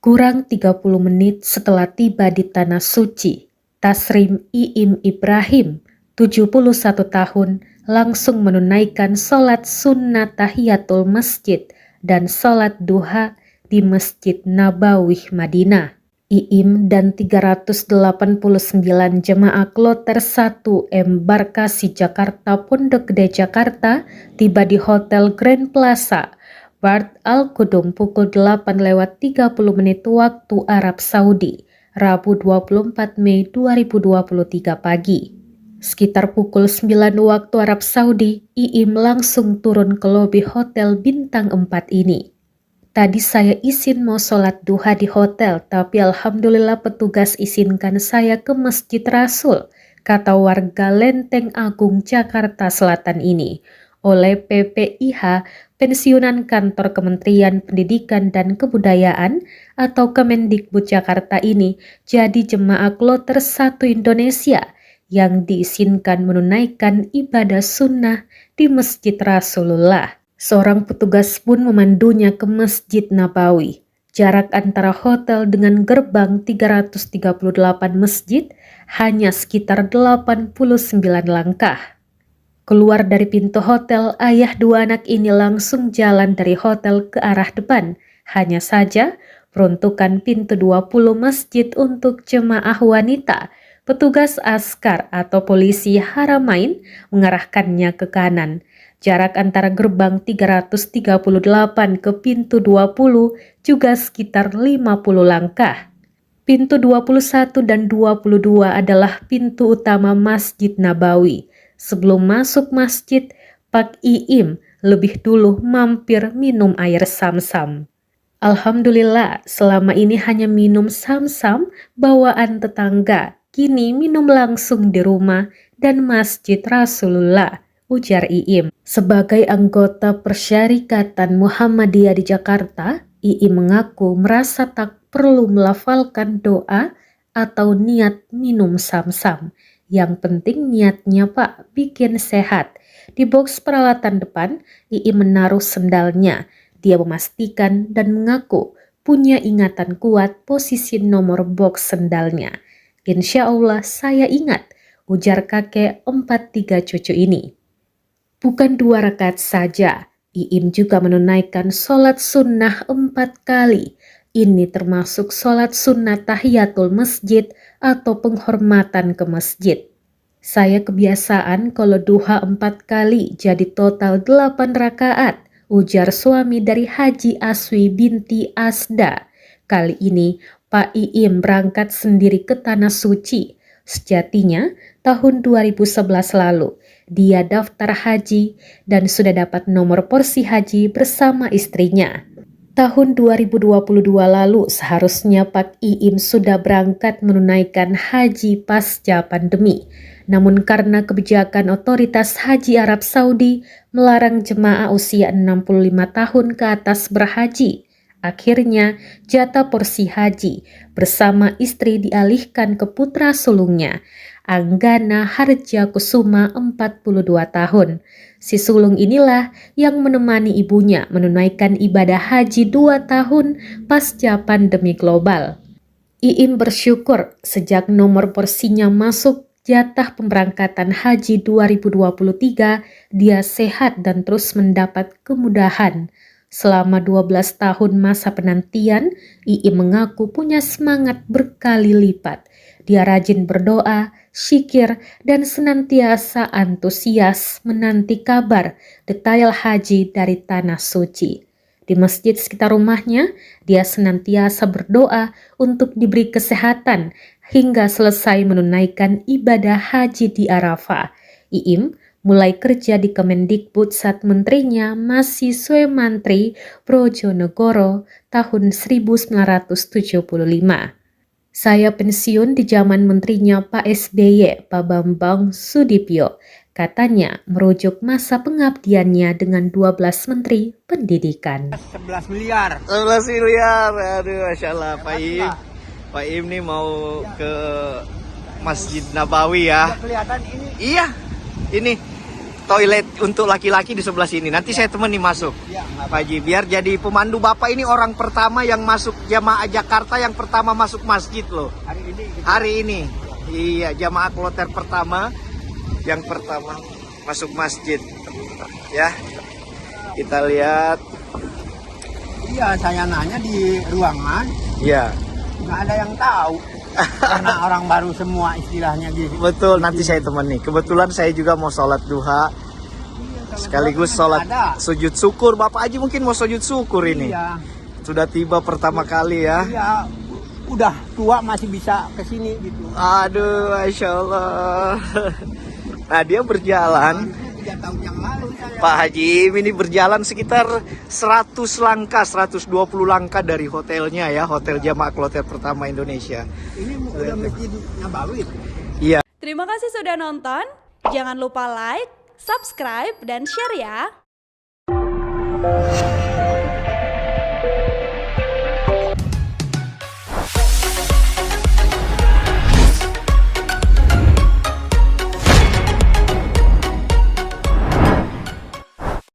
Kurang 30 menit setelah tiba di Tanah Suci, Tasrim Iim Ibrahim, 71 tahun, langsung menunaikan sholat sunnah tahiyatul masjid dan sholat duha di Masjid Nabawi Madinah. Iim dan 389 jemaah kloter 1 Embarkasi Jakarta Pondok Gede Jakarta tiba di Hotel Grand Plaza Bart Al Qudum pukul 8:30 waktu Arab Saudi, Rabu 24 Mei 2023 pagi. Sekitar pukul 9 waktu Arab Saudi, Iim langsung turun ke lobi Hotel Bintang 4 ini. Tadi saya izin mau sholat duha di hotel, tapi alhamdulillah petugas izinkan saya ke Masjid Rasul, kata warga Lenteng Agung Jakarta Selatan ini. Oleh PPIH, pensiunan kantor Kementerian Pendidikan dan Kebudayaan atau Kemendikbud Jakarta ini jadi jemaah kloter 1 Indonesia yang diizinkan menunaikan ibadah sunnah di Masjid Rasulullah. Seorang petugas pun memandunya ke Masjid Nabawi. Jarak antara hotel dengan gerbang 338 masjid hanya sekitar 89 langkah. Keluar dari pintu hotel, ayah dua anak ini langsung jalan dari hotel ke arah depan. Hanya saja, peruntukan pintu 20 masjid untuk jemaah wanita, petugas askar atau polisi Haramain mengarahkannya ke kanan. Jarak antara gerbang 338 ke pintu 20 juga sekitar 50 langkah. Pintu 21 dan 22 adalah pintu utama Masjid Nabawi. Sebelum masuk masjid, Pak Iim lebih dulu mampir minum air Sam-Sam. Alhamdulillah, selama ini hanya minum Sam-Sam bawaan tetangga. Kini minum langsung di rumah dan Masjid Rasulullah, ujar Iim. Sebagai anggota Persyarikatan Muhammadiyah di Jakarta, Iim mengaku merasa tak perlu melafalkan doa atau niat minum Sam-Sam. Yang penting niatnya Pak, bikin sehat. Di box peralatan depan, Iim menaruh sendalnya. Dia memastikan dan mengaku punya ingatan kuat posisi nomor box sendalnya. Insya Allah saya ingat, ujar kakek 43 cucu ini. Bukan 2 rakaat saja, Iim juga menunaikan sholat sunnah 4 kali. Ini termasuk sholat sunnah tahiyatul masjid atau penghormatan ke masjid. Saya kebiasaan kalau duha 4 kali jadi total 8 rakaat, ujar suami dari Haji Aswi binti Asda. Kali ini Pak Iim berangkat sendiri ke Tanah Suci. Sejatinya tahun 2011 lalu dia daftar haji dan sudah dapat nomor porsi haji bersama istrinya. Tahun 2022 lalu seharusnya Pak Iim sudah berangkat menunaikan haji pasca pandemi. Namun karena kebijakan otoritas haji Arab Saudi melarang jemaah usia 65 tahun ke atas berhaji, akhirnya jatah porsi haji bersama istri dialihkan ke putra sulungnya, Anggana Harja Kusuma 42 tahun. Si sulung inilah yang menemani ibunya menunaikan ibadah haji 2 tahun pasca pandemi global. Iim bersyukur sejak nomor porsinya masuk jatah pemberangkatan haji 2023, dia sehat dan terus mendapat kemudahan. Selama 12 tahun masa penantian, Iim mengaku punya semangat berkali lipat. Dia rajin berdoa, syikir, dan senantiasa antusias menanti kabar detail haji dari Tanah Suci. Di masjid sekitar rumahnya, dia senantiasa berdoa untuk diberi kesehatan hingga selesai menunaikan ibadah haji di Arafah. Iim mulai kerja di Kemendikbud saat menterinya masih Swemantri Brojonegoro tahun 1975. Saya pensiun di zaman menterinya Pak SBY, Pak Bambang Sudipyo. Katanya merujuk masa pengabdiannya dengan 12 menteri pendidikan. 11 miliar. 11 miliar, aduh Masya Allah Pak Iim. Pak Iim nih mau ke Masjid Nabawi ya. Kelihatan ini. Iya, ini toilet untuk laki-laki di sebelah sini. Nanti saya temani masuk. Iya, nggak Pak Haji, biar jadi pemandu. Bapak ini orang pertama yang masuk jamaah Jakarta, yang pertama masuk masjid loh. hari ini gitu. Hari ini. Iya, jamaah kloter pertama yang pertama masuk masjid. Ya. Kita lihat. Iya, saya nanya di ruangan, Iya. nggak ada yang tahu. Karena orang baru semua istilahnya gitu. Betul, nanti saya temani. Kebetulan saya juga mau sholat duha. Sekaligus sholat Ada. sujud syukur. Bapak Haji mungkin mau sujud syukur ini. Iya, Sudah tiba pertama kali ya. iya. Udah tua masih bisa kesini gitu. Aduh, Masya Allah. Nah, dia berjalan. 3 tahun yang lalu saya. Pak Haji ini berjalan sekitar 100 langkah, 120 langkah dari hotelnya ya. Hotel jamaah kloter pertama Indonesia. Ini udah Masjid Nabawi. Iya. Terima kasih sudah nonton. Jangan lupa like, subscribe, dan share ya.